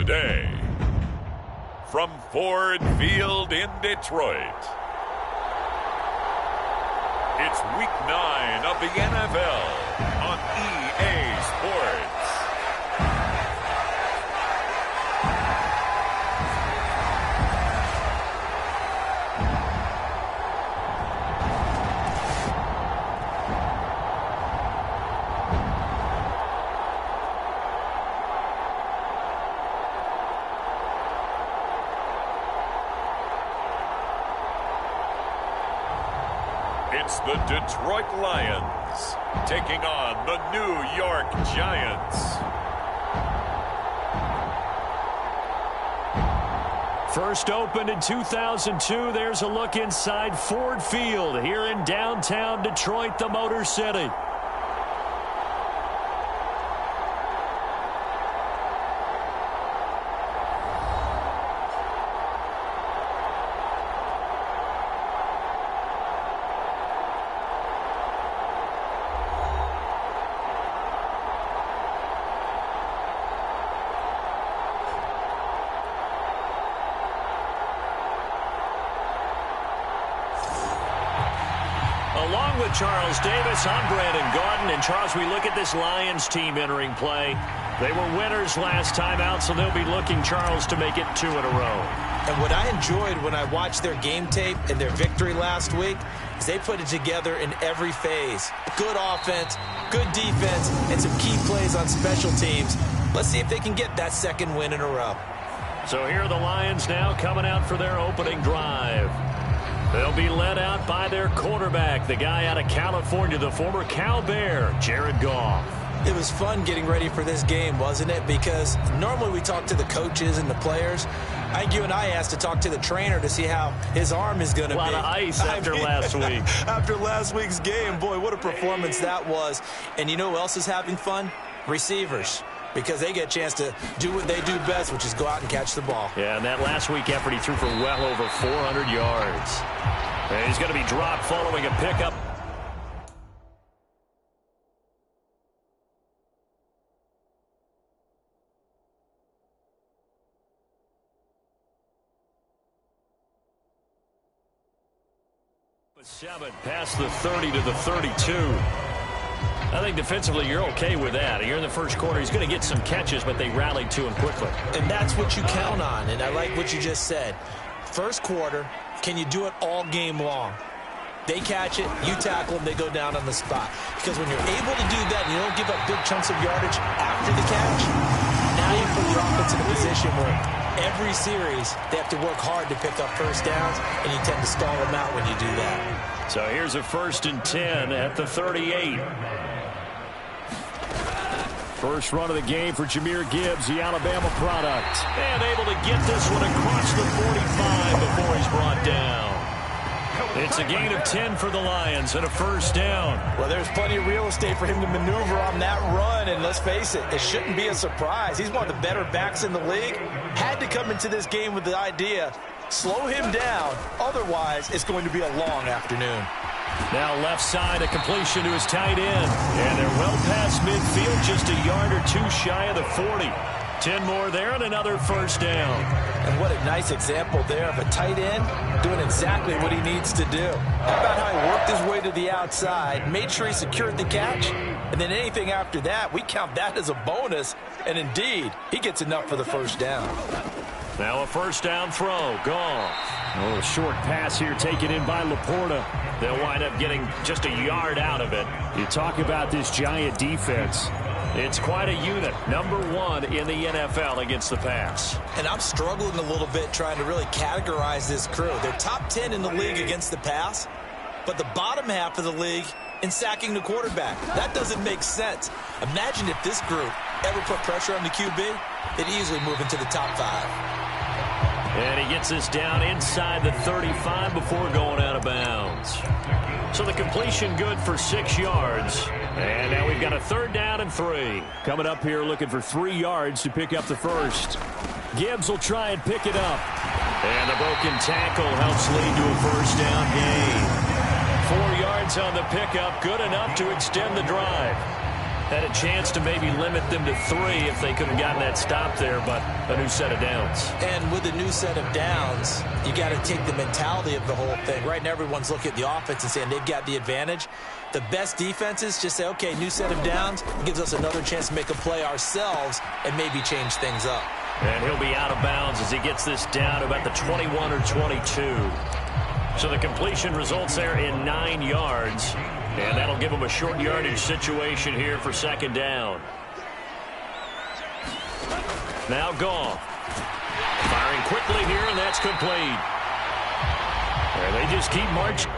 today, from Ford Field in Detroit, it's Week 9 of the NFL on EA Sports. It's the Detroit Lions taking on the New York Giants. First opened in 2002, there's a look inside Ford Field here in downtown Detroit, the Motor City. Along with Charles Davis, I'm Brandon Gaudin. And Charles, we look at this Lions team entering play. They were winners last time out, so they'll be looking, Charles, to make it 2 in a row. And what I enjoyed when I watched their game tape and their victory last week is they put it together in every phase. Good offense, good defense, and some key plays on special teams. Let's see if they can get that second win in a row. So here are the Lions now coming out for their opening drive. They'll be led out by their quarterback, the guy out of California, the former Cal Bear, Jared Goff. It was fun getting ready for this game, wasn't it? Because normally we talk to the coaches and the players. I think you and I asked to talk to the trainer to see how his arm is going to be. A lot of ice after last week. After last week's game, boy, what a performance that was. And you know who else is having fun? Receivers. Because they get a chance to do what they do best, which is go out and catch the ball. Yeah, and that last week effort, he threw for well over 400 yards. And he's going to be dropped following a pickup. Seven past the 30 to the 32. I think defensively you're okay with that. You're in the first quarter. He's going to get some catches, but they rallied to him quickly. And that's what you count on, and I like what you just said. First quarter, can you do it all game long? They catch it, you tackle them, they go down on the spot. Because when you're able to do that and you don't give up big chunks of yardage after the catch, now you put your offense in a position where every series they have to work hard to pick up first downs, and you tend to stall them out when you do that. So here's a 1st and 10 at the 38. First run of the game for Jahmyr Gibbs, the Alabama product. And able to get this one across the 45 before he's brought down. It's a gain of 10 for the Lions and a first down. Well, there's plenty of real estate for him to maneuver on that run, and let's face it, it shouldn't be a surprise. He's one of the better backs in the league. Had to come into this game with the idea, slow him down, otherwise it's going to be a long afternoon. Now left side, a completion to his tight end. And they're well past midfield, just a yard or two shy of the 40. 10 more there and another first down. And what a nice example there of a tight end doing exactly what he needs to do. How about how he worked his way to the outside, made sure he secured the catch, and then anything after that, we count that as a bonus. And indeed, he gets enough for the first down. Now a first down throw. Goff. A little short pass here taken in by Laporta. They'll wind up getting just a yard out of it. You talk about this Giant defense. It's quite a unit. Number 1 in the NFL against the pass. And I'm struggling a little bit trying to really categorize this crew. They're top 10 in the league against the pass, but the bottom half of the league in sacking the quarterback. That doesn't make sense. Imagine if this group ever put pressure on the QB, they'd easily move into the top 5. And he gets us down inside the 35 before going out of bounds. So the completion good for 6 yards. And now we've got a 3rd down and 3. Coming up here looking for 3 yards to pick up the first. Gibbs will try and pick it up. And the broken tackle helps lead to a first down gain. 4 yards on the pickup, good enough to extend the drive. Had a chance to maybe limit them to 3 if they could have gotten that stop there, but a new set of downs. And with a new set of downs, you got to take the mentality of the whole thing. Right now, everyone's looking at the offense and saying they've got the advantage. The best defenses just say, okay, new set of downs. It gives us another chance to make a play ourselves and maybe change things up. And he'll be out of bounds as he gets this down to about the 21 or 22. So the completion results there in 9 yards. And that'll give him a short yardage situation here for second down. Now Goff. Firing quickly here, and that's complete. And they just keep marching.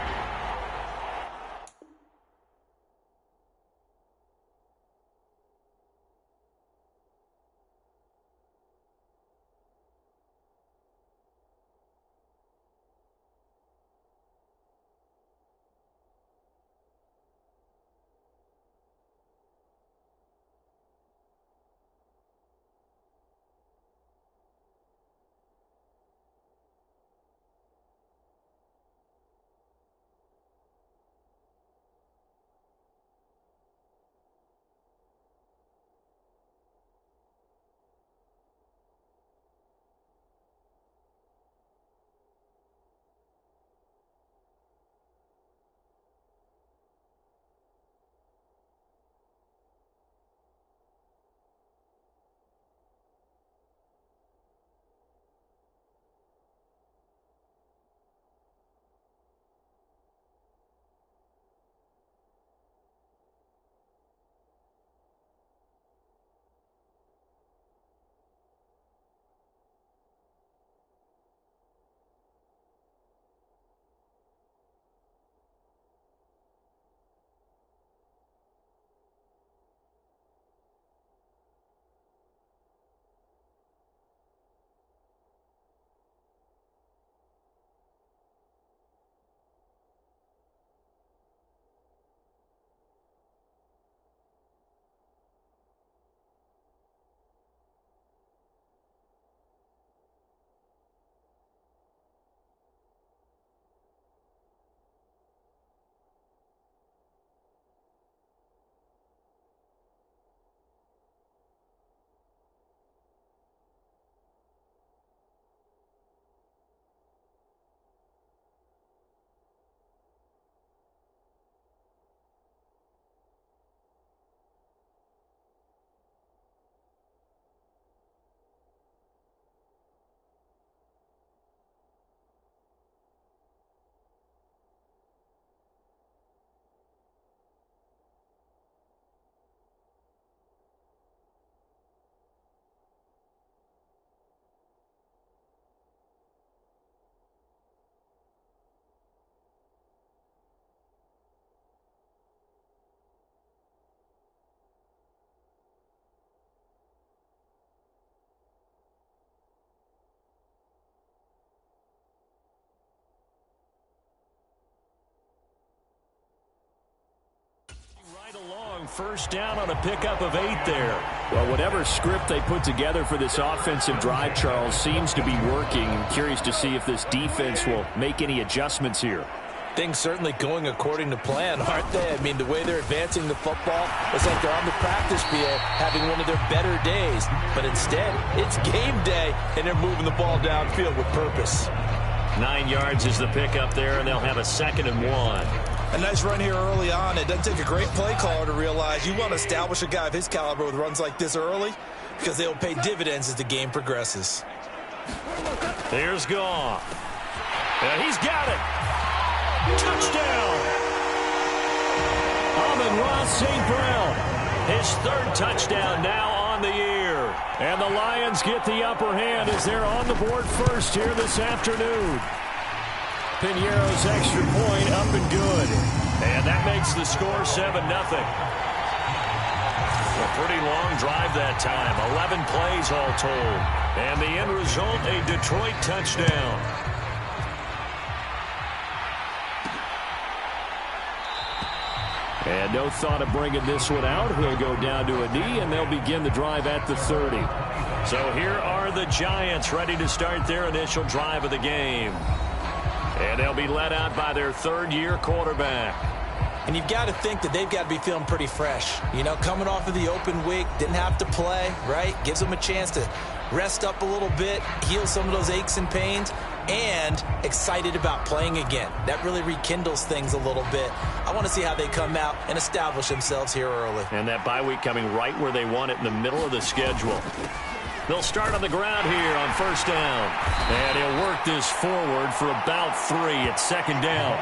Along first down on a pickup of 8 there. Well, whatever script they put together for this offensive drive, Charles, seems to be working. I'm curious to see if this defense will make any adjustments here. Things certainly going according to plan, aren't they? I mean, the way they're advancing the football, it's like they're on the practice field having one of their better days. But instead, it's game day, and they're moving the ball downfield with purpose. 9 yards is the pickup there, and they'll have a 2nd and 1. A nice run here early on. It doesn't take a great play caller to realize you want to establish a guy of his caliber with runs like this early because they'll pay dividends as the game progresses. Here's Goff. And he's got it. Touchdown. Amon-Ra St. Brown. His 3rd touchdown now on the year. And the Lions get the upper hand as they're on the board first here this afternoon. Piñeiro's extra point up and good. And that makes the score 7-0. A pretty long drive that time. 11 plays all told. And the end result, a Detroit touchdown. And no thought of bringing this one out. He'll go down to a knee, and they'll begin the drive at the 30. So here are the Giants ready to start their initial drive of the game. And they'll be led out by their 3rd-year quarterback. And you've got to think that they've got to be feeling pretty fresh. You know, coming off of the open week, didn't have to play, right? Gives them a chance to rest up a little bit, heal some of those aches and pains, and excited about playing again. That really rekindles things a little bit. I want to see how they come out and establish themselves here early. And that bye week coming right where they want it, in the middle of the schedule. They'll start on the ground here on first down. And he'll work this forward for about 3 at second down.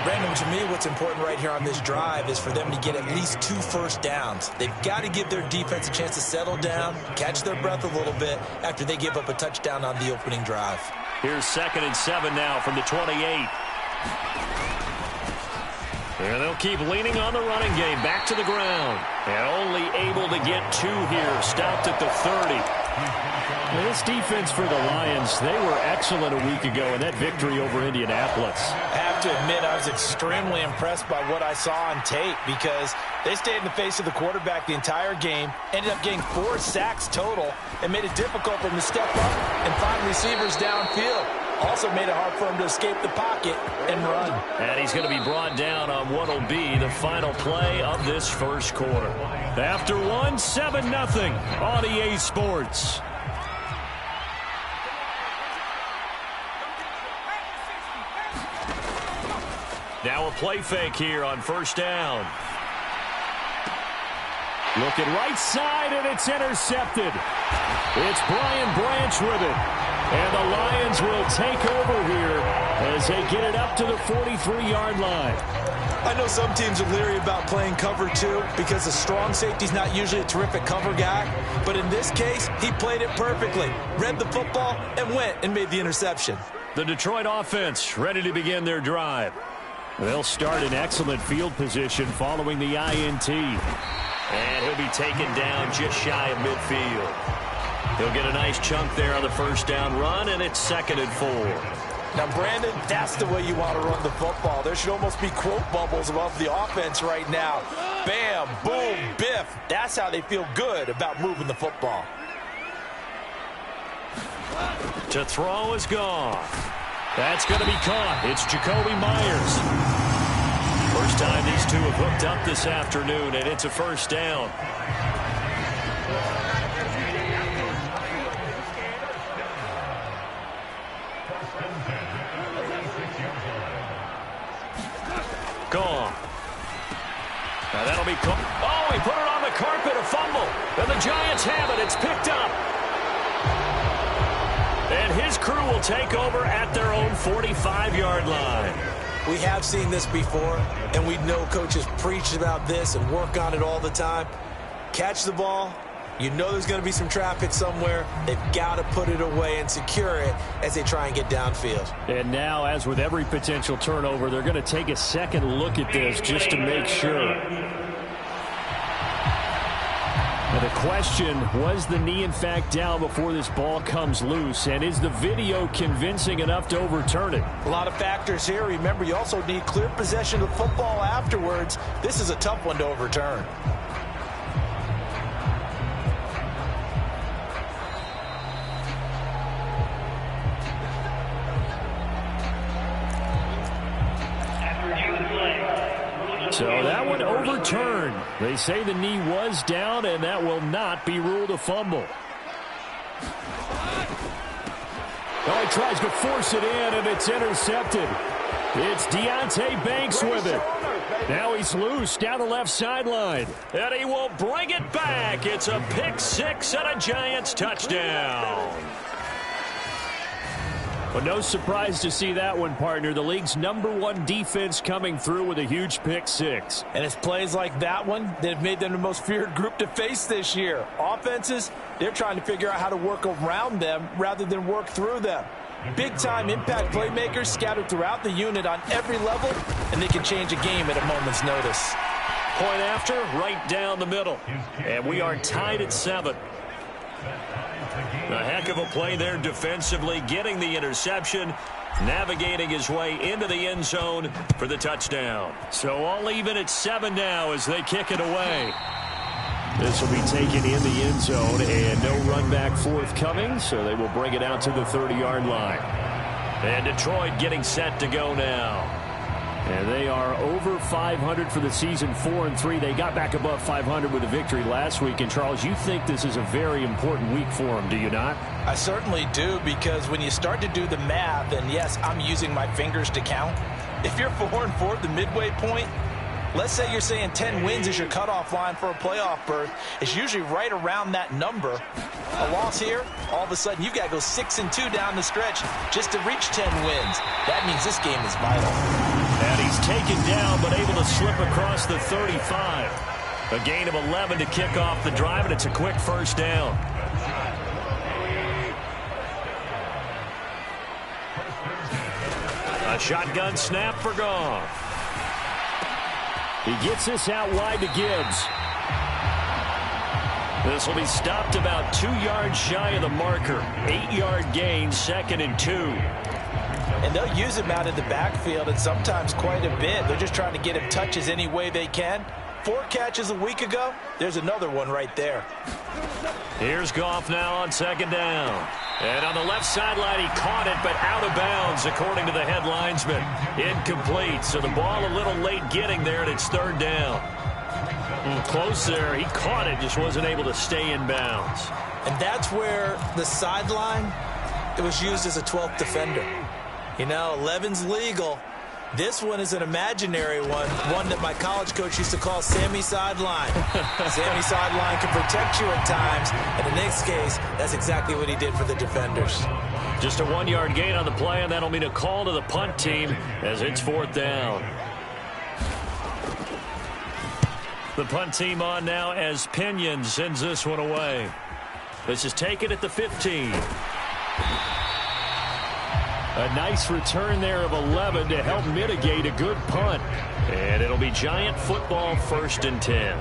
Brandon, to me, what's important right here on this drive is for them to get at least 2 first downs. They've got to give their defense a chance to settle down, catch their breath a little bit after they give up a touchdown on the opening drive. Here's 2nd and 7 now from the 28. And they'll keep leaning on the running game. Back to the ground. And only able to get 2 here. Stopped at the 30. Well, this defense for the Lions, they were excellent a week ago in that victory over Indianapolis. I have to admit, I was extremely impressed by what I saw on tape because they stayed in the face of the quarterback the entire game, ended up getting 4 sacks total, and made it difficult for him to step up and find receivers downfield. Also made it hard for him to escape the pocket and run. And he's going to be brought down on what will be the final play of this first quarter. After 1, 7-0 on EA Sports. Now a play fake here on first down. Looking right side, and it's intercepted. It's Brian Branch with it. And the Lions will take over here as they get it up to the 43-yard line. I know some teams are leery about playing cover 2 because the strong safety's not usually a terrific cover guy. But in this case, he played it perfectly. Read the football and went and made the interception. The Detroit offense ready to begin their drive. They'll start in excellent field position following the INT. And he'll be taken down just shy of midfield. He'll get a nice chunk there on the first down run, and it's 2nd and 4. Now, Brandon, that's the way you want to run the football. There should almost be quote bubbles above the offense right now. Bam, boom, biff. That's how they feel good about moving the football. To throw is gone. That's going to be caught. It's Jacoby Myers. First time these two have hooked up this afternoon, and it's a first down. Gone. Now that'll be caught. Oh, he put it on the carpet, a fumble. And the Giants have it. It's picked up. And his crew will take over at their own 45-yard line. We have seen this before, and we know coaches preach about this and work on it all the time. Catch the ball. You know there's going to be some traffic somewhere. They've got to put it away and secure it as they try and get downfield. And now, as with every potential turnover, they're going to take a second look at this just to make sure. Now the question, was the knee in fact down before this ball comes loose? And is the video convincing enough to overturn it? A lot of factors here. Remember, you also need clear possession of the football afterwards. This is a tough one to overturn. So that one overturned. They say the knee was down, and that will not be ruled a fumble. Oh, he tries to force it in, and it's intercepted. It's Deonte Banks with it. Now he's loose down the left sideline. And he will bring it back. It's a pick six and a Giants touchdown. Well, no surprise to see that one, partner. The league's #1 defense coming through with a huge pick six. And it's plays like that one that have made them the most feared group to face this year. Offenses, they're trying to figure out how to work around them rather than work through them. Big-time impact playmakers scattered throughout the unit on every level, and they can change a game at a moment's notice. Point after, right down the middle. And we are tied at 7. A heck of a play there defensively, getting the interception, navigating his way into the end zone for the touchdown. So all even at 7 now as they kick it away. This will be taken in the end zone, and no run back forthcoming, so they will bring it out to the 30-yard line. And Detroit getting set to go now. And they are over 500 for the season, 4-3. They got back above 500 with a victory last week. And, Charles, you think this is a very important week for them, do you not? I certainly do, because when you start to do the math, and yes, I'm using my fingers to count, if you're 4-4 at the midway point, let's say you're saying 10 wins is your cutoff line for a playoff berth. It's usually right around that number. A loss here, all of a sudden you've got to go 6-2 down the stretch just to reach 10 wins. That means this game is vital. And he's taken down, but able to slip across the 35. A gain of 11 to kick off the drive, and it's a quick first down. A shotgun snap for Goff. He gets this out wide to Gibbs. This will be stopped about 2 yards shy of the marker. 8-yard gain, 2nd and 2. And they'll use him out of the backfield, and sometimes quite a bit. They're just trying to get him touches any way they can. 4 catches a week ago. There's another one right there. Here's Goff now on 2nd down. And on the left sideline, he caught it, but out of bounds, according to the head linesman. Incomplete, so the ball a little late getting there, and it's 3rd down. Close there. He caught it, just wasn't able to stay in bounds. And that's where the sideline, it was used as a 12th defender. You know, 11's legal. This one is an imaginary one that my college coach used to call Sammy Sideline. Sammy Sideline can protect you at times, and in this case, that's exactly what he did for the defenders. Just a 1-yard gain on the play, and that'll mean a call to the punt team as it's 4th down. The punt team on now as Pinion sends this one away. This is taken at the 15. A nice return there of 11 to help mitigate a good punt. And it'll be Giant football, 1st and 10.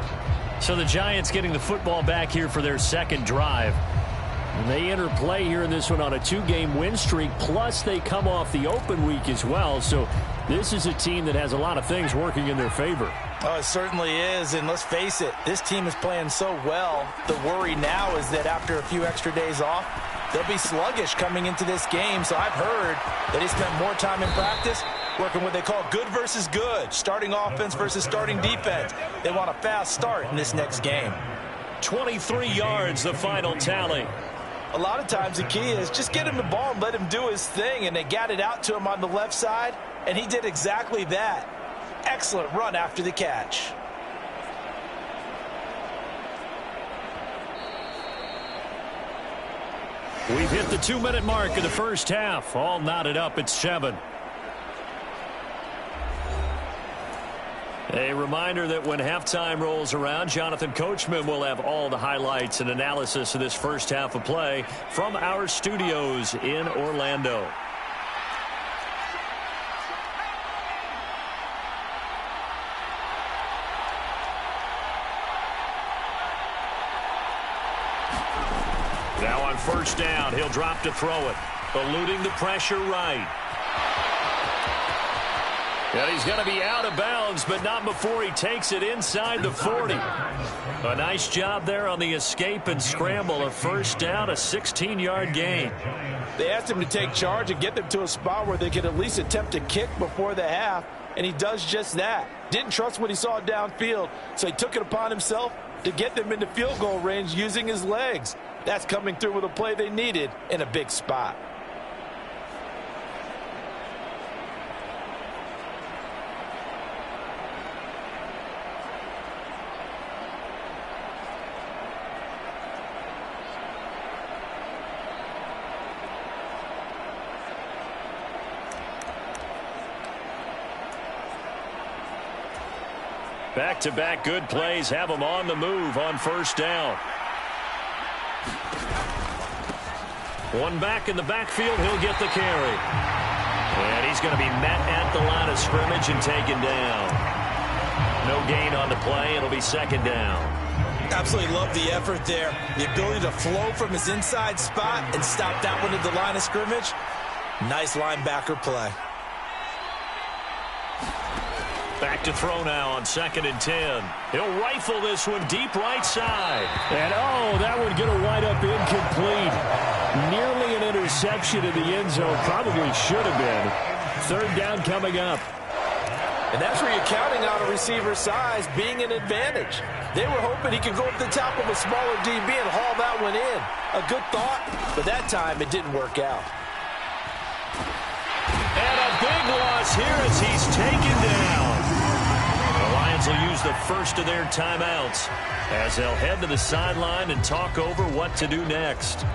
So the Giants getting the football back here for their 2nd drive. And they enter play here in this one on a 2-game win streak, plus they come off the open week as well. So this is a team that has a lot of things working in their favor. Oh, it certainly is, and let's face it, this team is playing so well. The worry now is that after a few extra days off, they'll be sluggish coming into this game. So I've heard that he spent more time in practice working what they call good versus good, starting offense versus starting defense. They want a fast start in this next game. 23 yards, the final tally. A lot of times the key is just get him the ball and let him do his thing, and they got it out to him on the left side, and he did exactly that. Excellent run after the catch. We've hit the 2-minute mark of the first half. All knotted up at 7. A reminder that when halftime rolls around, Jonathan Coachman will have all the highlights and analysis of this first half of play from our studios in Orlando. Now on 1st down, he'll drop to throw it. Eluding the pressure right. And he's going to be out of bounds, but not before he takes it inside the 40. A nice job there on the escape and scramble. A 1st down, a 16-yard gain. They asked him to take charge and get them to a spot where they could at least attempt to kick before the half, and he does just that. Didn't trust what he saw downfield, so he took it upon himself to get them into field goal range using his legs. That's coming through with a play they needed in a big spot. Back-to-back good plays have him on the move on 1st down. One back in the backfield, he'll get the carry. And he's going to be met at the line of scrimmage and taken down. No gain on the play. It'll be 2nd down. Absolutely love the effort there. The ability to flow from his inside spot and stop that one at the line of scrimmage. Nice linebacker play. Back to throw now on 2nd and 10. He'll rifle this one deep right side. And, oh, that one going to wind up incomplete. Nearly an interception in the end zone. Probably should have been. 3rd down coming up. And that's where you're counting on a receiver's size being an advantage. They were hoping he could go up the top of a smaller DB and haul that one in. A good thought, but that time it didn't work out. And a big loss here as he's taken down. The Lions will use the first of their timeouts as they'll head to the sideline and talk over what to do next.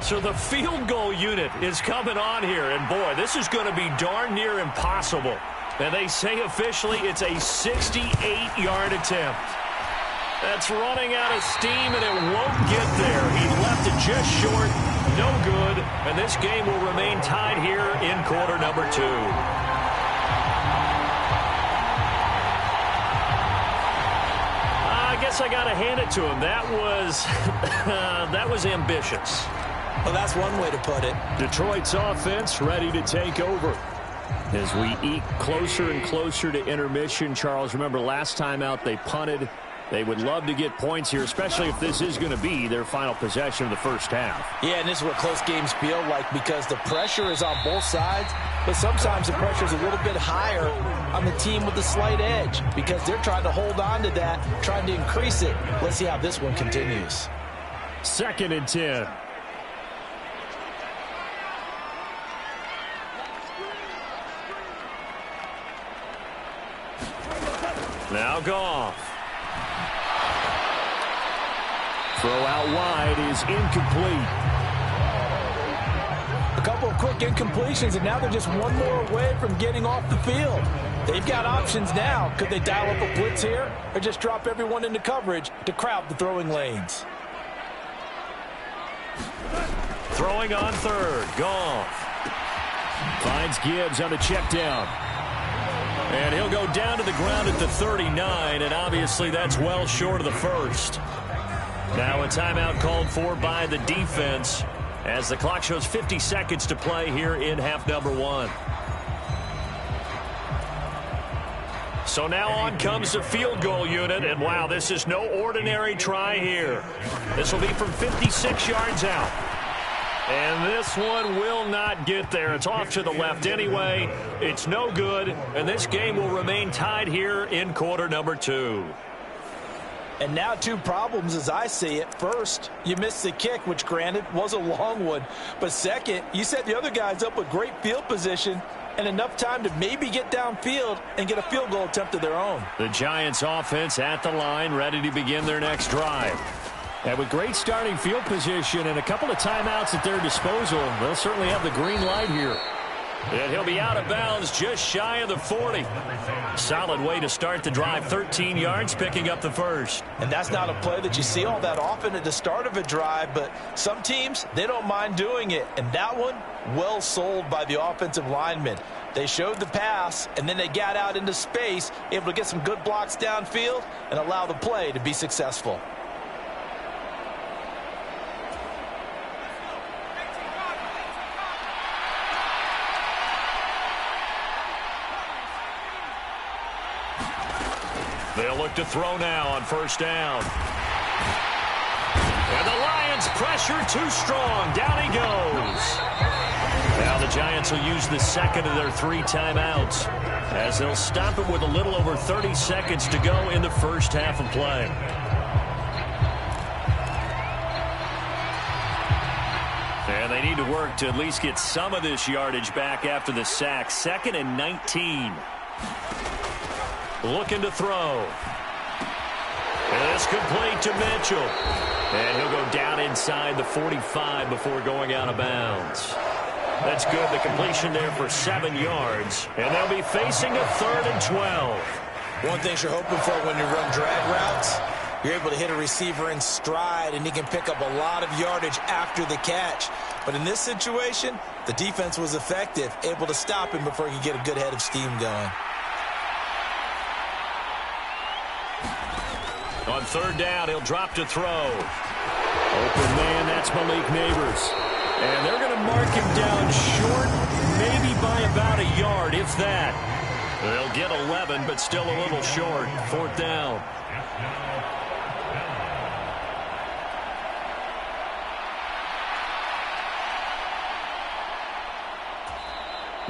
So the field goal unit is coming on here, and boy, this is going to be darn near impossible. And they say officially it's a 68-yard attempt. That's running out of steam, and it won't get there. He left it just short, no good, and this game will remain tied here in quarter number 2. I guess I got to hand it to him. That was ambitious. Well, that's one way to put it. Detroit's offense ready to take over. As we eke closer and closer to intermission, Charles, remember last time out they punted. They would love to get points here, especially if this is going to be their final possession of the first half. Yeah, and this is what close games feel like because the pressure is on both sides, but sometimes the pressure is a little bit higher on the team with the slight edge because they're trying to hold on to that, trying to increase it. Let's see how this one continues. 2nd and 10. Now Goff. Throw out wide is incomplete. A couple of quick incompletions, and now they're just one more away from getting off the field. They've got options now. Could they dial up a blitz here or just drop everyone into coverage to crowd the throwing lanes? Throwing on 3rd. Goff. Finds Gibbs on the check down. And he'll go down to the ground at the 39, and obviously that's well short of the first. Now a timeout called for by the defense as the clock shows 50 seconds to play here in half number 1. So now on comes the field goal unit, and wow, this is no ordinary try here. This will be from 56 yards out. And this one will not get there. It's off to the left anyway. It's no good, and this game will remain tied here in quarter number 2. And now 2 problems as I see it. First, you missed the kick, which granted was a long one. But second, you set the other guys up with great field position and enough time to maybe get downfield and get a field goal attempt of their own. The Giants offense at the line, ready to begin their next drive. And with great starting field position and a couple of timeouts at their disposal, they'll certainly have the green light here. And he'll be out of bounds just shy of the 40. Solid way to start the drive. 13 yards, picking up the first. And that's not a play that you see all that often at the start of a drive, but some teams, they don't mind doing it. And that one, well sold by the offensive linemen. They showed the pass, and then they got out into space, able to get some good blocks downfield and allow the play to be successful. They'll look to throw now on first down. And the Lions pressure too strong. Down he goes. Now the Giants will use the second of their 3 timeouts as they'll stop it with a little over 30 seconds to go in the first half of play. And they need to work to at least get some of this yardage back after the sack. 2nd and 19. Looking to throw. And it's complete to Mitchell. And he'll go down inside the 45 before going out of bounds. That's good. The completion there for 7 yards. And they'll be facing a 3rd and 12. One thing you're hoping for when you run drag routes, you're able to hit a receiver in stride, and he can pick up a lot of yardage after the catch. But in this situation, the defense was effective, able to stop him before he could get a good head of steam going. On 3rd down, he'll drop to throw. Open man, that's Malik Neighbors. And they're going to mark him down short, maybe by about a yard, if that. They'll get 11, but still a little short. 4th down.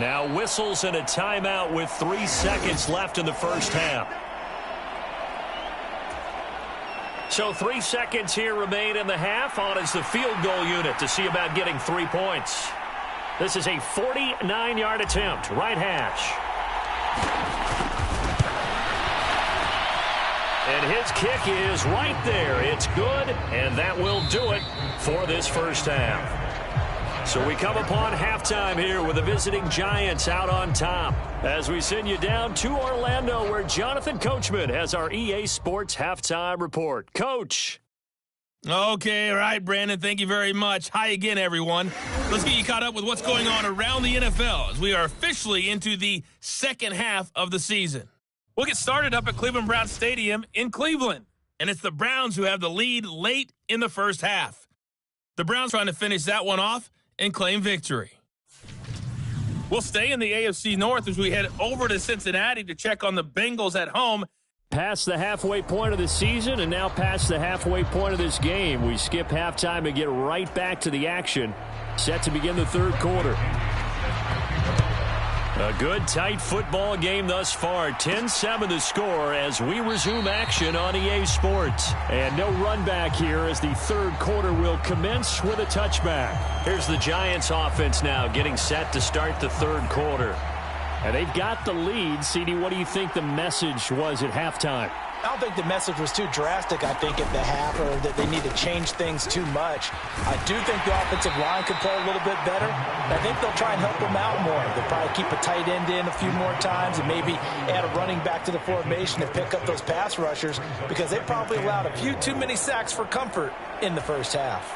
Now whistles and a timeout with 3 seconds left in the first half. So 3 seconds here remain in the half. On is the field goal unit to see about getting 3 points. This is a 49-yard attempt, right hash. And his kick is right there. It's good, and that will do it for this first half. So we come upon halftime here with the visiting Giants out on top as we send you down to Orlando where Jonathan Coachman has our EA Sports halftime report. Coach. Okay, all right, Brandon, thank you very much. Hi again, everyone. Let's get you caught up with what's going on around the NFL as we are officially into the second half of the season. We'll get started up at Cleveland Browns Stadium in Cleveland, and it's the Browns who have the lead late in the first half. The Browns trying to finish that one off and claim victory. We'll stay in the AFC North as we head over to Cincinnati to check on the Bengals at home. Past the halfway point of the season and now past the halfway point of this game. We skip halftime and get right back to the action. Set to begin the third quarter. A good, tight football game thus far. 10-7 the score as we resume action on EA Sports. And no run back here as the third quarter will commence with a touchback. Here's the Giants offense now getting set to start the third quarter. And they've got the lead. CD, what do you think the message was at halftime? I don't think the message was too drastic, I think, at the half, or that they need to change things too much. I do think the offensive line could play a little bit better. I think they'll try and help them out more. They'll probably keep a tight end in a few more times and maybe add a running back to the formation to pick up those pass rushers because they probably allowed a few too many sacks for comfort in the first half.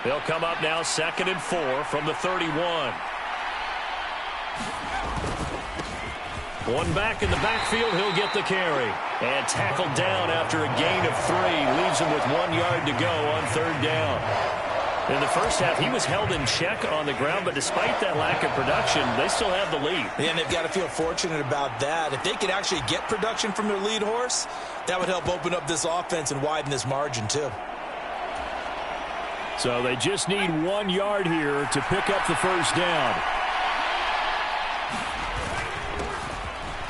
They'll come up now 2nd and 4 from the 31. One back in the backfield, he'll get the carry. And tackled down after a gain of 3. Leaves him with 1 yard to go on third down. In the first half, he was held in check on the ground, but despite that lack of production, they still have the lead. And they've got to feel fortunate about that. If they could actually get production from their lead horse, that would help open up this offense and widen this margin too. So they just need 1 yard here to pick up the first down.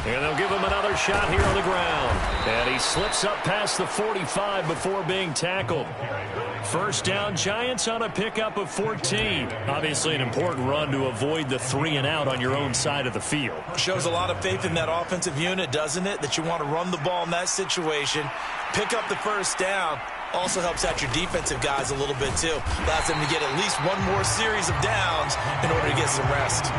And they'll give him another shot here on the ground. And he slips up past the 45 before being tackled. First down, Giants on a pickup of 14. Obviously an important run to avoid the 3 and out on your own side of the field. Shows a lot of faith in that offensive unit, doesn't it? That you want to run the ball in that situation. Pick up the first down. Also helps out your defensive guys a little bit too. Allows them to get at least one more series of downs in order to get some rest.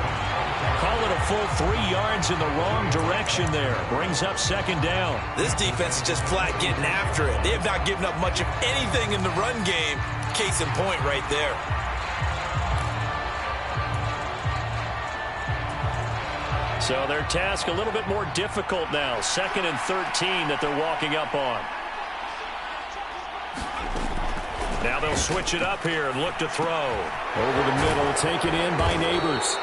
Call it a full 3 yards in the wrong direction there. Brings up second down. This defense is just flat getting after it. They have not given up much of anything in the run game. Case in point right there. So their task a little bit more difficult now. 2nd and 13 that they're walking up on. Now they'll switch it up here and look to throw. Over the middle, taken in by Neighbors.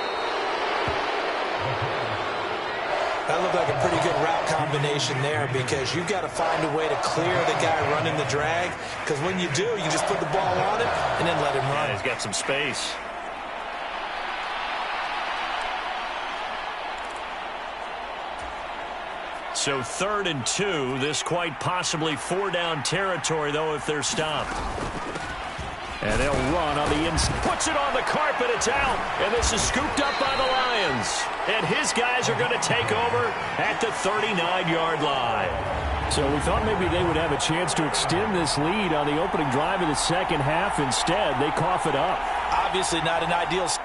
That looked like a pretty good route combination there because you've got to find a way to clear the guy running the drag because when you do, you just put the ball on him and then let him run. Yeah, he's got some space. So 3rd and 2. This quite possibly 4-down territory, though, if they're stopped. And they'll run on the inside. Puts it on the carpet. It's out. And this is scooped up by the Lions. And his guys are going to take over at the 39-yard line. So we thought maybe they would have a chance to extend this lead on the opening drive of the second half. Instead, they cough it up. Obviously not an ideal start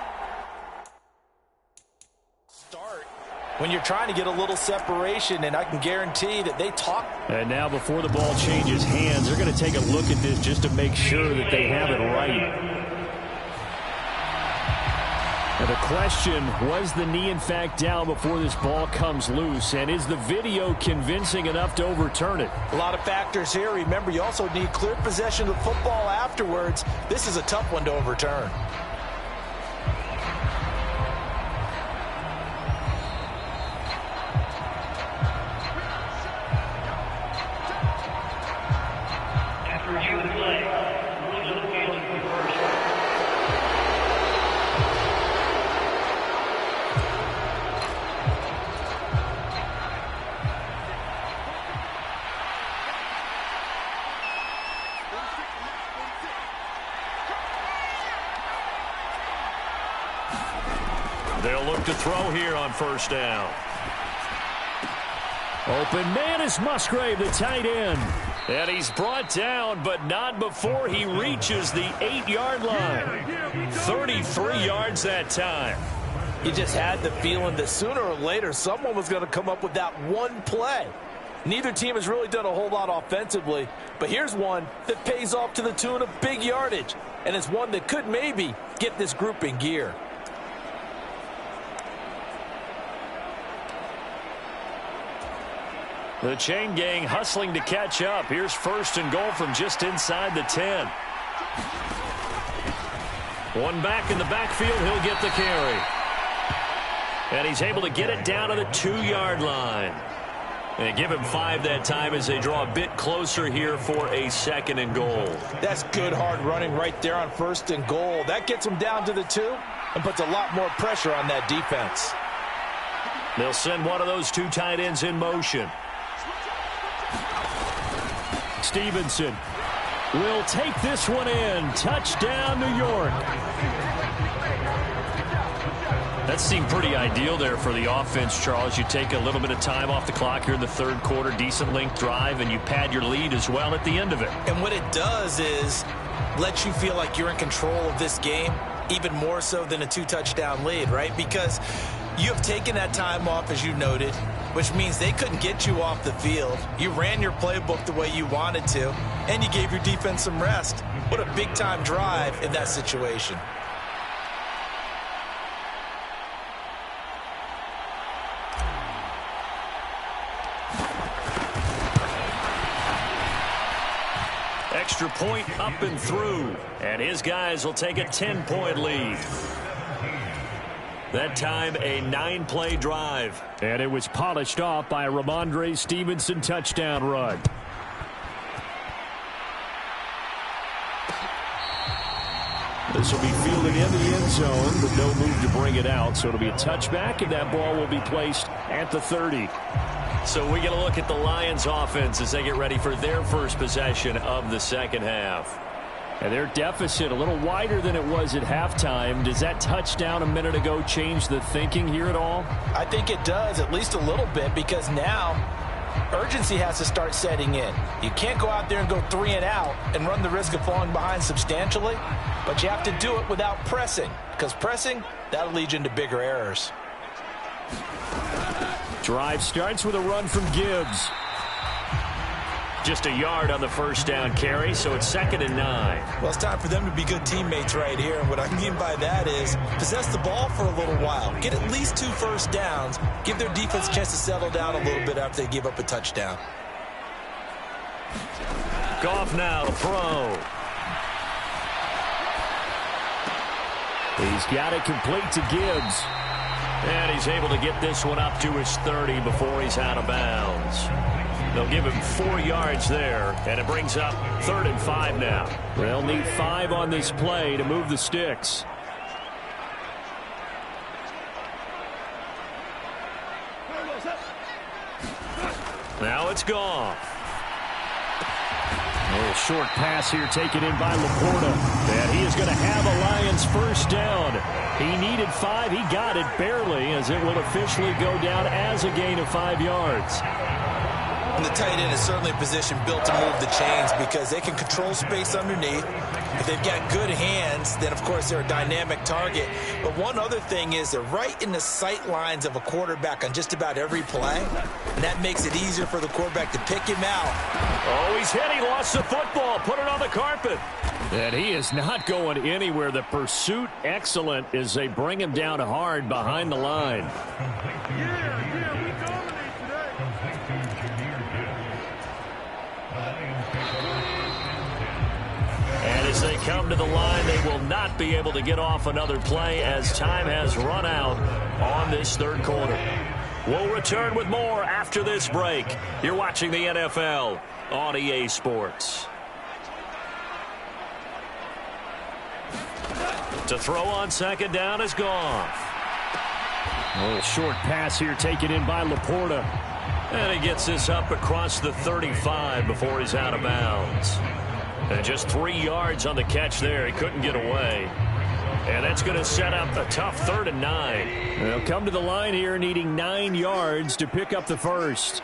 when you're trying to get a little separation, and I can guarantee that they talk. And now before the ball changes hands, they're going to take a look at this just to make sure that they have it right. And the question, was the knee in fact down before this ball comes loose? And is the video convincing enough to overturn it? A lot of factors here. Remember, you also need clear possession of the football afterwards. This is a tough one to overturn. They'll look to throw here on first down. Open man is Musgrave, the tight end. And he's brought down, but not before he reaches the 8-yard line. 33 yards that time. You just had the feeling that sooner or later someone was going to come up with that one play. Neither team has really done a whole lot offensively, but here's one that pays off to the tune of big yardage, and it's one that could maybe get this group in gear. The chain gang hustling to catch up. Here's first and goal from just inside the 10. One back in the backfield. He'll get the carry. And he's able to get it down to the 2-yard line. And give him 5 that time as they draw a bit closer here for a second and goal. That's good hard running right there on first and goal. That gets them down to the 2 and puts a lot more pressure on that defense. They'll send one of those 2 tight ends in motion. Stevenson will take this one in. Touchdown, New York. That seemed pretty ideal there for the offense, Charles. You take a little bit of time off the clock here in the third quarter, decent length drive, and you pad your lead as well at the end of it. And what it does is let you feel like you're in control of this game, even more so than a 2-touchdown lead, right? Because you have taken that time off, as you noted, which means they couldn't get you off the field. You ran your playbook the way you wanted to, and you gave your defense some rest. What a big-time drive in that situation. Extra point up and through, and his guys will take a 10-point lead. That time, a 9-play drive. And it was polished off by a Ramondre Stevenson touchdown run. This will be fielded in the end zone, but no move to bring it out. So it'll be a touchback, and that ball will be placed at the 30. So we get a look at the Lions offense as they get ready for their first possession of the second half. And their deficit a little wider than it was at halftime. Does that touchdown a minute ago change the thinking here at all? I think it does, at least a little bit, because now urgency has to start setting in. You can't go out there and go 3 and out and run the risk of falling behind substantially, but you have to do it without pressing, because pressing, that'll lead you into bigger errors. Drive starts with a run from Gibbs. Just a yard on the first down carry, so it's 2nd and 9. Well, it's time for them to be good teammates right here. And what I mean by that is possess the ball for a little while. Get at least 2 first downs. Give their defense a chance to settle down a little bit after they give up a touchdown. Goff now to throw. He's got it complete to Gibbs. And he's able to get this one up to his 30 before he's out of bounds. They'll give him 4 yards there, and it brings up 3rd and 5 now. They'll need 5 on this play to move the sticks. Now it's gone. A little short pass here taken in by Laporta. And he is going to have a Lions first down. He needed 5. He got it barely, as it will officially go down as a gain of 5 yards. And the tight end is certainly a position built to move the chains because they can control space underneath. If they've got good hands, then, of course, they're a dynamic target. But one other thing is they're right in the sight lines of a quarterback on just about every play. And that makes it easier for the quarterback to pick him out. Oh, he's hit. He lost the football. Put it on the carpet. And he is not going anywhere. The pursuit excellent as they bring him down hard behind the line. And as they come to the line, they will not be able to get off another play as time has run out on this third quarter. We'll return with more after this break. You're watching the NFL on EA Sports. To throw on second down is Goff. A little short pass here taken in by Laporta. And he gets this up across the 35 before he's out of bounds. And just 3 yards on the catch there. He couldn't get away. And that's going to set up a tough 3rd and 9. They'll come to the line here needing 9 yards to pick up the first.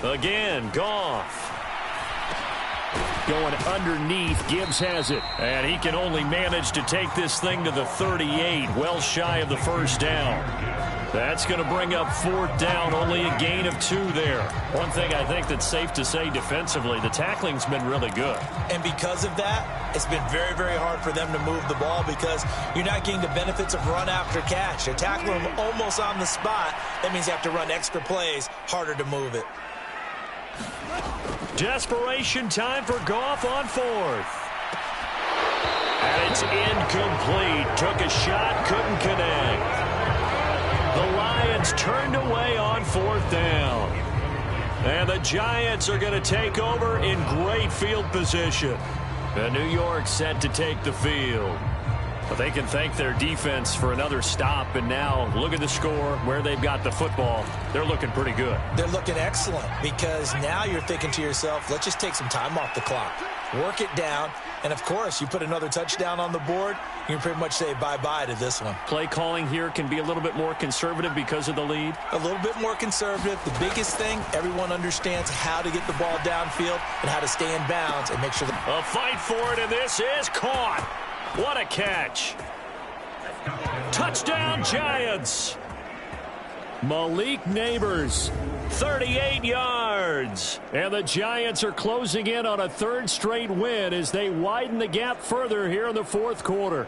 Again, Goff. Going underneath, Gibbs has it. And he can only manage to take this thing to the 38, well shy of the first down. That's going to bring up 4th down, only a gain of 2 there. One thing I think that's safe to say defensively, the tackling's been really good. And because of that, it's been very, very hard for them to move the ball because you're not getting the benefits of run after catch. They're tackling them almost on the spot. That means you have to run extra plays, harder to move it. Desperation time for Goff on 4th. And it's incomplete. Took a shot, couldn't connect. The Lions turned away on 4th down. And the Giants are going to take over in great field position. And New York set to take the field. But they can thank their defense for another stop. And now look at the score, where they've got the football. They're looking pretty good. They're looking excellent because now you're thinking to yourself, let's just take some time off the clock. Work it down. And, of course, you put another touchdown on the board, you can pretty much say bye-bye to this one. Play calling here can be a little bit more conservative because of the lead. A little bit more conservative. The biggest thing, everyone understands how to get the ball downfield and how to stay in bounds and make sure that... A fight for it, and this is caught. What a catch. Touchdown, Giants. Malik Neighbors, 38 yards. And the Giants are closing in on a 3rd straight win as they widen the gap further here in the 4th quarter.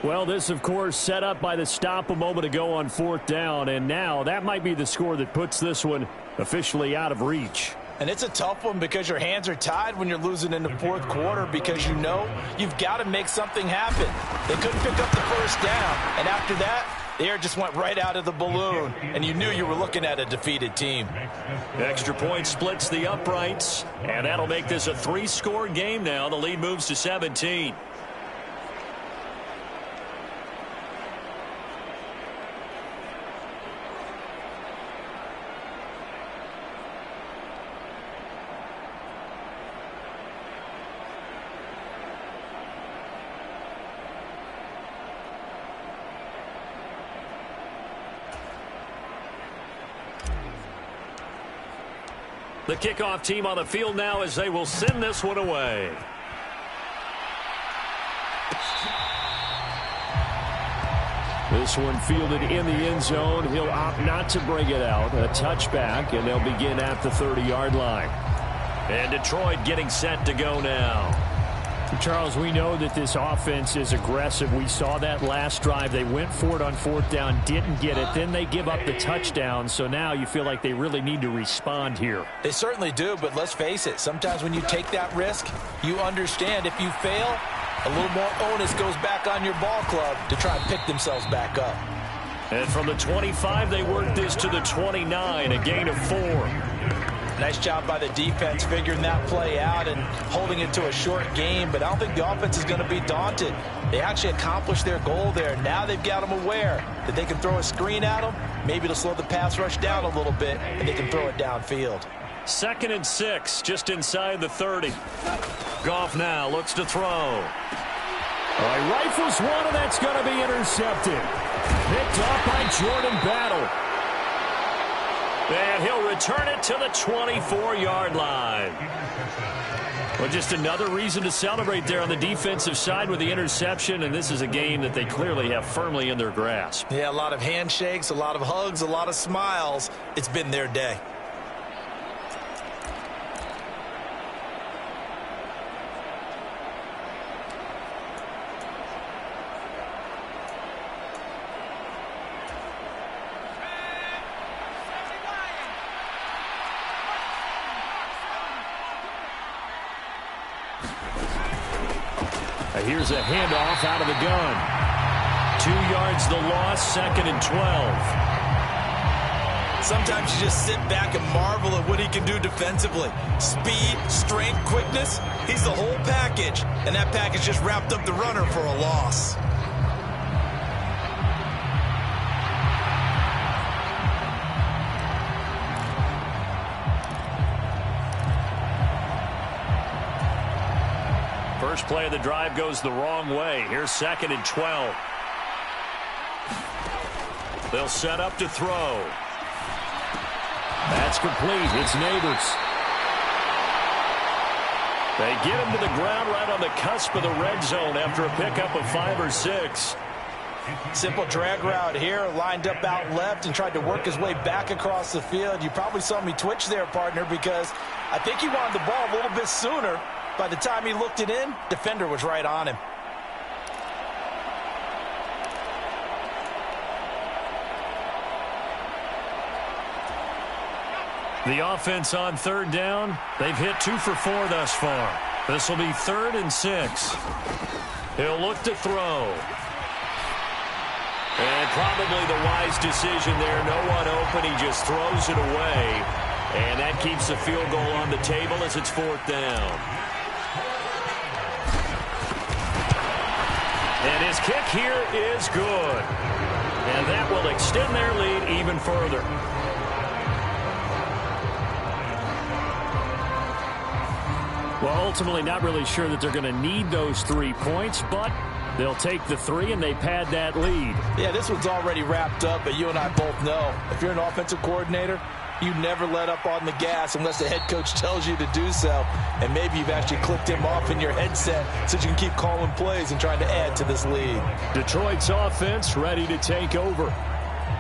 Well, this, of course, set up by the stop a moment ago on 4th down, and now that might be the score that puts this one officially out of reach. And it's a tough one because your hands are tied when you're losing in the 4th quarter because you know you've got to make something happen. They couldn't pick up the first down, and after that, the air just went right out of the balloon, and you knew you were looking at a defeated team. Extra point splits the uprights, and that'll make this a 3-score game now. The lead moves to 17. The kickoff team on the field now as they will send this one away. This one fielded in the end zone. He'll opt not to bring it out. A touchback, and they'll begin at the 30-yard line. And Detroit getting set to go now. Charles, we know that this offense is aggressive. We saw that last drive. They went for it on 4th down, didn't get it. Then they give up the touchdown. So now you feel like they really need to respond here. They certainly do, but let's face it. Sometimes when you take that risk, you understand if you fail, a little more onus goes back on your ball club to try and pick themselves back up. And from the 25, they work this to the 29, a gain of 4. Nice job by the defense figuring that play out and holding it to a short game, but I don't think the offense is going to be daunted. They actually accomplished their goal there. Now they've got them aware that they can throw a screen at them. Maybe it'll slow the pass rush down a little bit, and they can throw it downfield. 2nd and 6, just inside the 30. Goff now looks to throw. Rifles one, and that's going to be intercepted. Picked off by Jordan Battle. And he'll return it to the 24-yard line. Well, just another reason to celebrate there on the defensive side with the interception, and this is a game that they clearly have firmly in their grasp. Yeah, a lot of handshakes, a lot of hugs, a lot of smiles. It's been their day. Here's a handoff out of the gun. 2 yards the loss, 2nd and 12. Sometimes you just sit back and marvel at what he can do defensively. Speed, strength, quickness, he's the whole package. And that package just wrapped up the runner for a loss. First play of the drive goes the wrong way. Here's 2nd and 12. They'll set up to throw. That's complete. It's Neighbors. They get him to the ground right on the cusp of the red zone after a pickup of 5 or 6. Simple drag route here, lined up out left and tried to work his way back across the field. You probably saw me twitch there, partner, because I think he wanted the ball a little bit sooner. By the time he looked it in, defender was right on him. The offense on 3rd down, they've hit 2 for 4 thus far. This will be 3rd and 6. He'll look to throw. And probably the wise decision there. No one open. He just throws it away. And that keeps the field goal on the table as it's 4th down. And his kick here is good. And that will extend their lead even further. Well, ultimately not really sure that they're going to need those 3 points, but they'll take the 3 and they pad that lead. Yeah, this one's already wrapped up, but you and I both know if you're an offensive coordinator, you never let up on the gas unless the head coach tells you to do so. And maybe you've actually clicked him off in your headset so you can keep calling plays and trying to add to this lead. Detroit's offense ready to take over.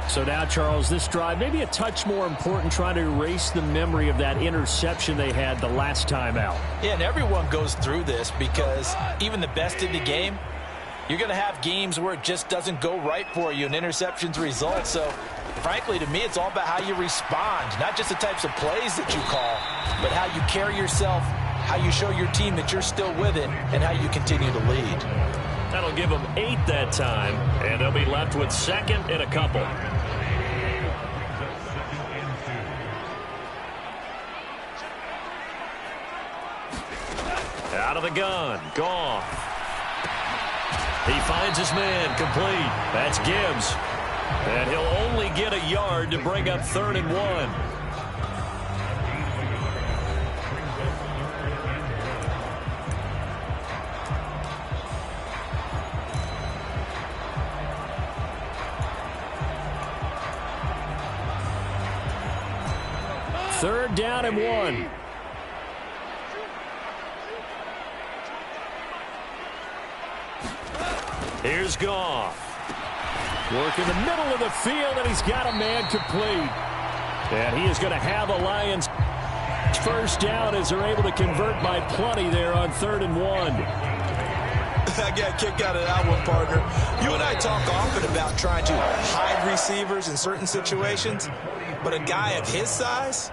So now, Charles, this drive maybe a touch more important, trying to erase the memory of that interception they had the last time out. Yeah, and everyone goes through this because even the best in the game, you're going to have games where it just doesn't go right for you and interceptions result. So, frankly, to me, it's all about how you respond, not just the types of plays that you call, but how you carry yourself, how you show your team that you're still with it, and how you continue to lead. That'll give them 8 that time, and they'll be left with 2nd and a couple. Out of the gun, Goff. He finds his man, complete. That's Gibbs. And he'll only get a yard to bring up 3rd and 1. Third down and 1. Here's Goff. Work in the middle of the field, and he's got a man complete. And he is going to have a Lions first down as they're able to convert by plenty there on 3rd and 1. I got a kick out of that one, partner. You and I talk often about trying to hide receivers in certain situations, but a guy of his size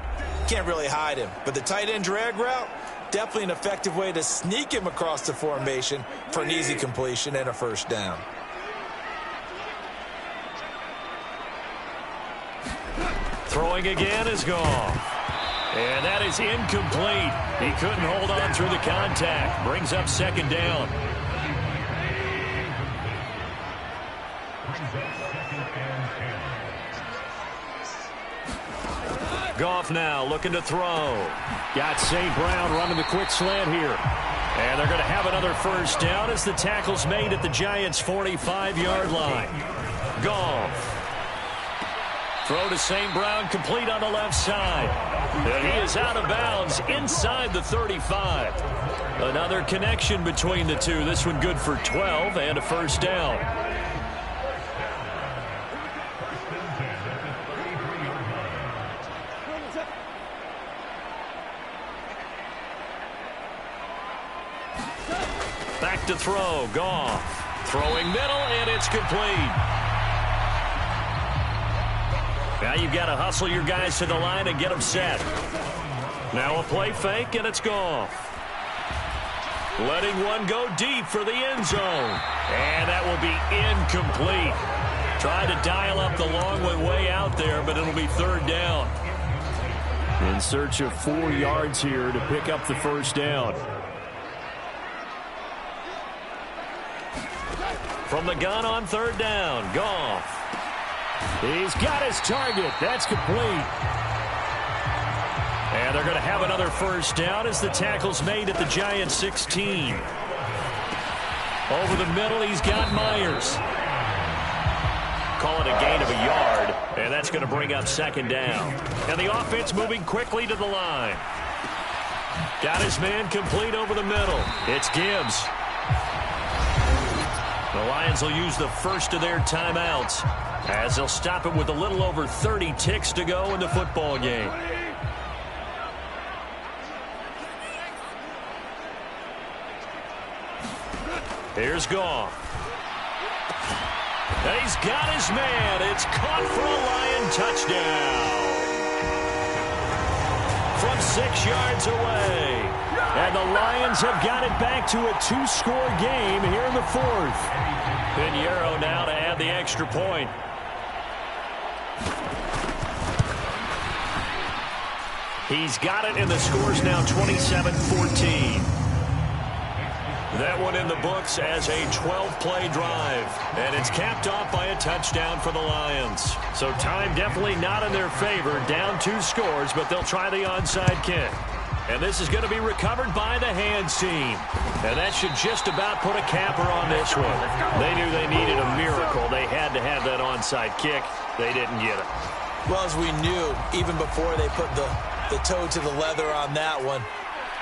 can't really hide him. But the tight end drag route, definitely an effective way to sneak him across the formation for an easy completion and a first down. Throwing again is Goff. And that is incomplete. He couldn't hold on through the contact. Brings up 2nd down. Goff now looking to throw. Got St. Brown running the quick slant here. And they're going to have another first down as the tackle's made at the Giants' 45-yard line. Goff. Throw to St. Brown, complete on the left side. And he is out of bounds inside the 35. Another connection between the two. This one good for 12 and a first down. Back to throw, Goff. Throwing middle, and it's complete. Now you've got to hustle your guys to the line and get them set. Now a play fake, and it's Goff. Letting one go deep for the end zone. And that will be incomplete. Trying to dial up the long one way out there, but it'll be 3rd down. In search of 4 yards here to pick up the first down. From the gun on 3rd down, Goff. He's got his target. That's complete. And they're going to have another first down as the tackle's made at the Giants' 16. Over the middle, he's got Myers. Call it a gain of a yard, and that's going to bring up second down. And the offense moving quickly to the line. Got his man complete over the middle. It's Gibbs. The Lions will use the first of their timeouts as they'll stop it with a little over 30 ticks to go in the football game. Here's Goff. And he's got his man. It's caught for a Lion touchdown. From 6 yards away. And the Lions have got it back to a 2-score game here in the fourth. Pinheiro now to add the extra point. He's got it, and the score's now 27-14. That one in the books as a 12-play drive. And it's capped off by a touchdown for the Lions. So time definitely not in their favor. Down 2 scores, but they'll try the onside kick. And this is going to be recovered by the hands team. And that should just about put a capper on this one. They knew they needed a miracle. They had to have that onside kick. They didn't get it. Well, as we knew, even before they put the toe to the leather on that one,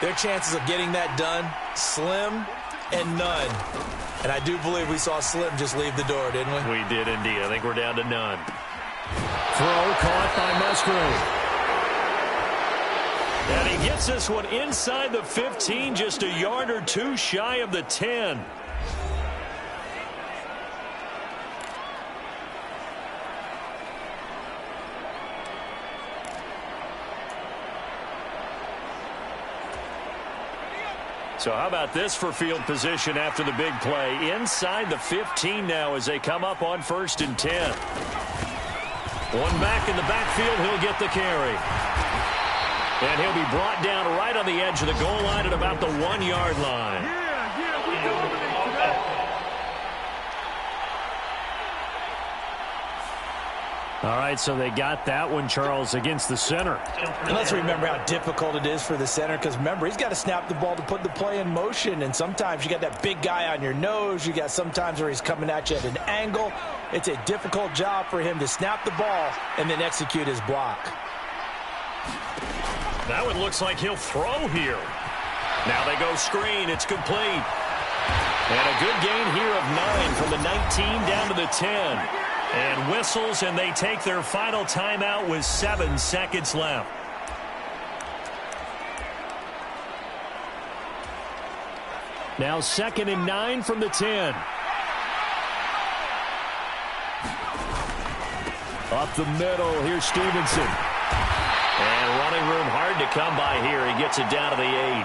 their chances of getting that done, slim and none. And I do believe we saw Slim just leave the door, didn't we? We did indeed. I think we're down to none. Throw caught by Musgrave. And he gets this one inside the 15, just a yard or 2 shy of the 10. So how about this for field position after the big play? Inside the 15 now as they come up on 1st and 10. One back in the backfield, he'll get the carry. And he'll be brought down right on the edge of the goal line at about the 1-yard line. We dominate today. All right, so they got that one, Charles, against the center. And let's remember how difficult it is for the center, because remember, he's got to snap the ball to put the play in motion, and sometimes you got that big guy on your nose. You got sometimes where he's coming at you at an angle. It's a difficult job for him to snap the ball and then execute his block. That one looks like he'll throw here. Now they go screen. It's complete. And a good gain here of 9 from the 19 down to the 10. And whistles, and they take their final timeout with 7 seconds left. Now 2nd and 9 from the 10. Up the middle, here's Stevenson. And running room hard to come by here. He gets it down to the 8.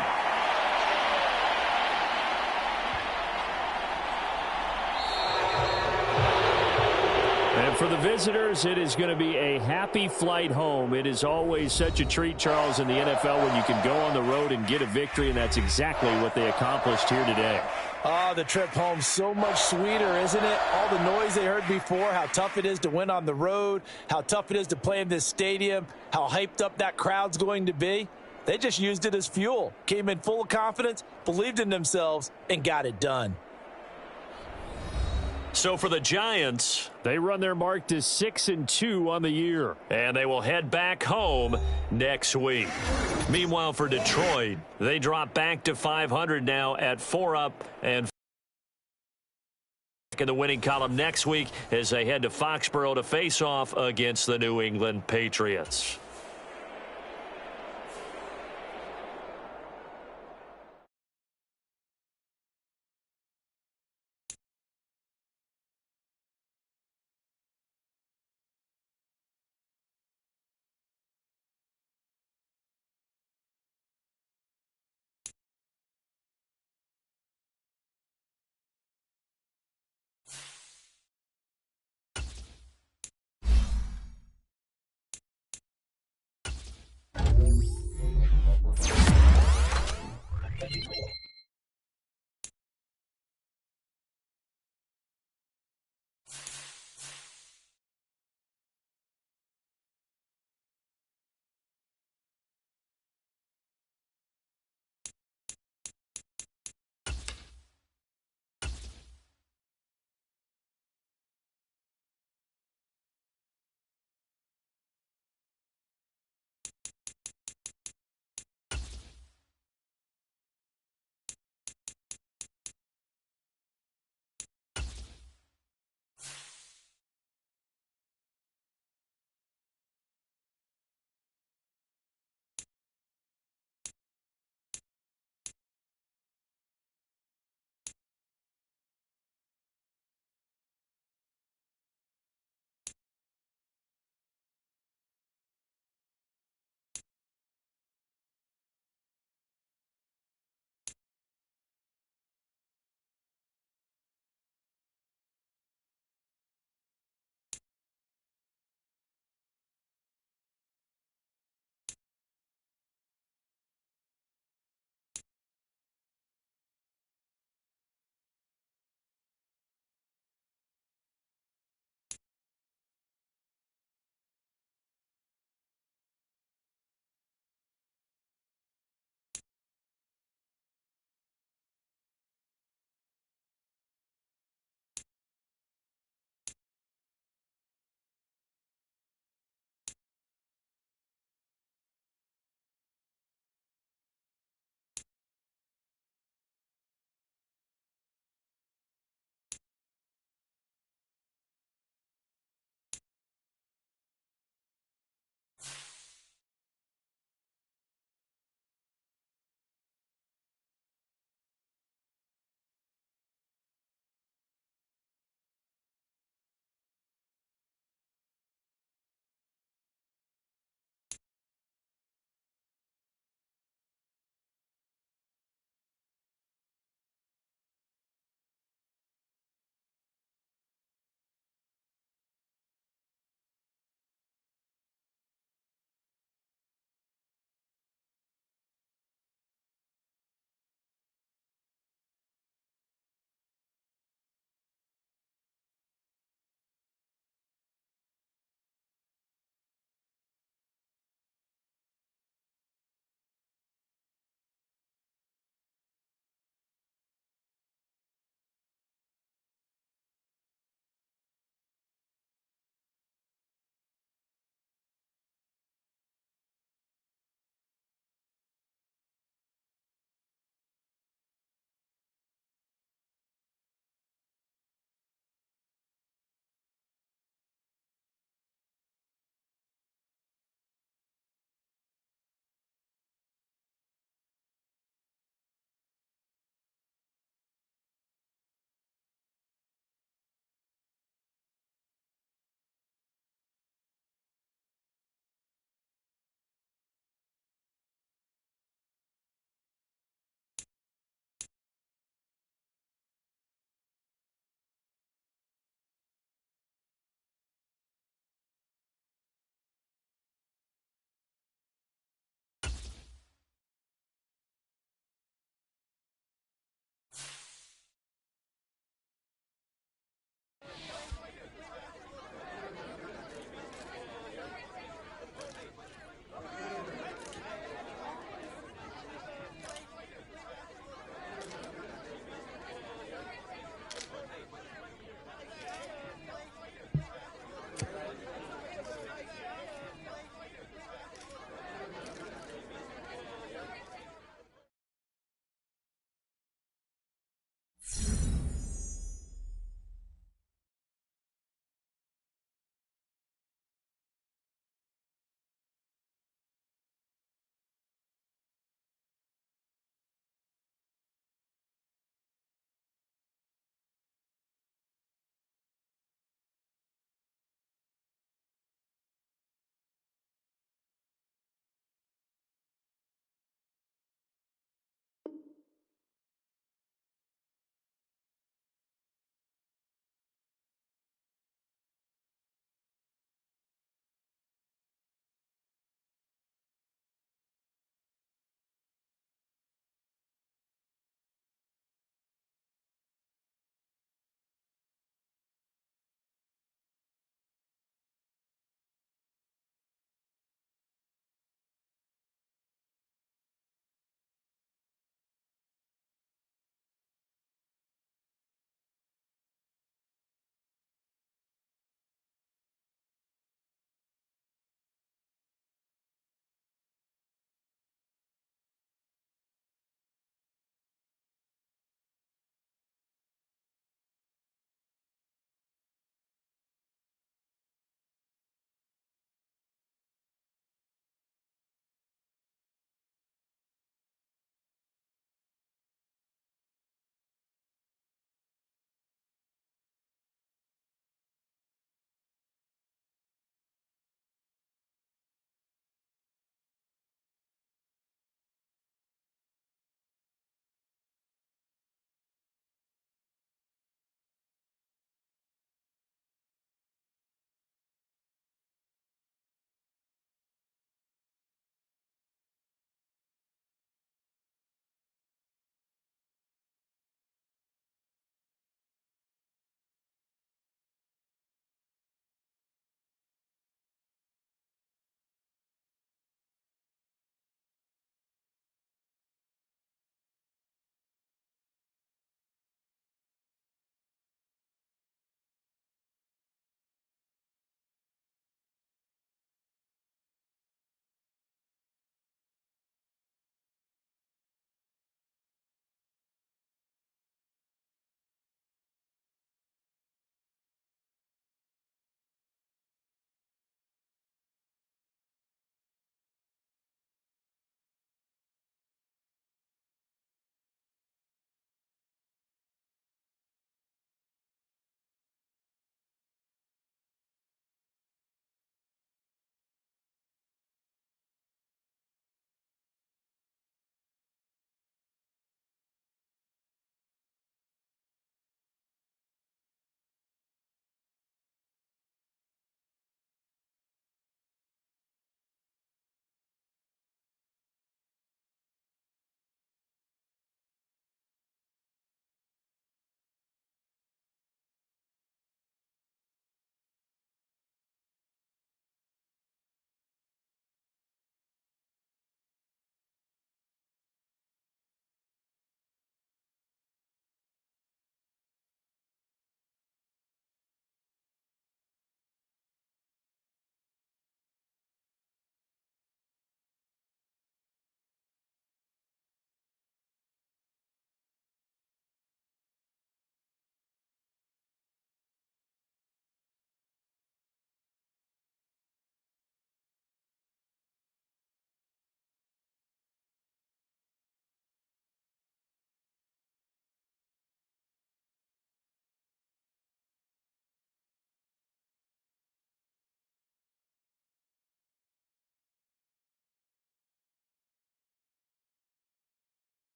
And for the visitors, it is going to be a happy flight home. It is always such a treat, Charles, in the NFL when you can go on the road and get a victory, and that's exactly what they accomplished here today. Oh, the trip home so much sweeter, isn't it? All the noise they heard before, how tough it is to win on the road, how tough it is to play in this stadium, how hyped up that crowd's going to be. They just used it as fuel, came in full of confidence, believed in themselves, and got it done. So for the Giants, they run their mark to 6-2 on the year. And they will head back home next week. Meanwhile, for Detroit, they drop back to 500 now at 4 up and in the winning column next week as they head to Foxborough to face off against the New England Patriots.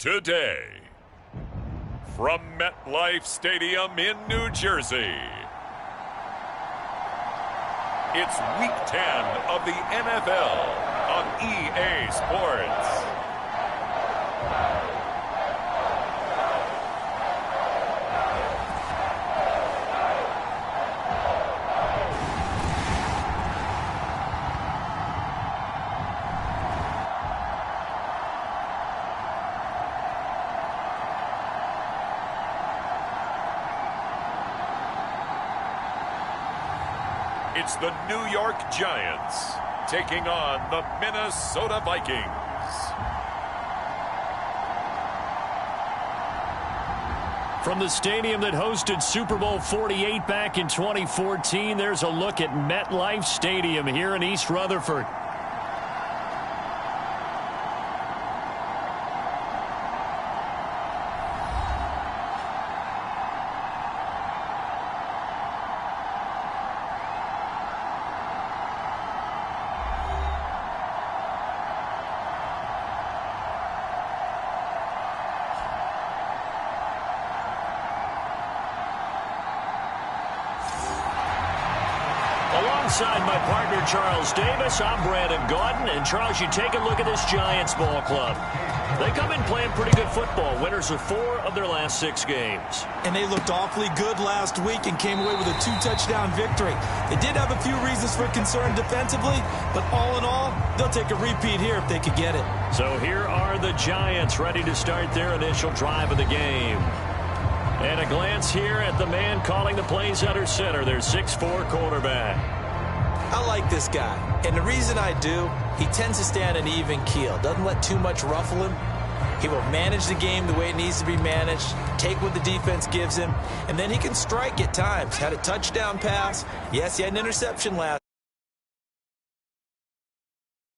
today. From MetLife Stadium in New Jersey, it's Week 10 of the NFL on EA Sports. It's the New York Giants taking on the Minnesota Vikings. From the stadium that hosted Super Bowl 48 back in 2014, there's a look at MetLife Stadium here in East Rutherford. Alongside my partner, Charles Davis, I'm Brandon Gaudin. And, Charles, you take a look at this Giants ball club. They come in playing pretty good football. Winners of 4 of their last 6 games. And they looked awfully good last week and came away with a 2-touchdown victory. They did have a few reasons for concern defensively, but all in all, they'll take a repeat here if they could get it. So here are the Giants ready to start their initial drive of the game. And a glance here at the man calling the plays under center, their 6'4" quarterback. I like this guy, and the reason I do, he tends to stay on an even keel, doesn't let too much ruffle him. He will manage the game the way it needs to be managed, take what the defense gives him, and then he can strike at times. Had a touchdown pass. Yes, he had an interception last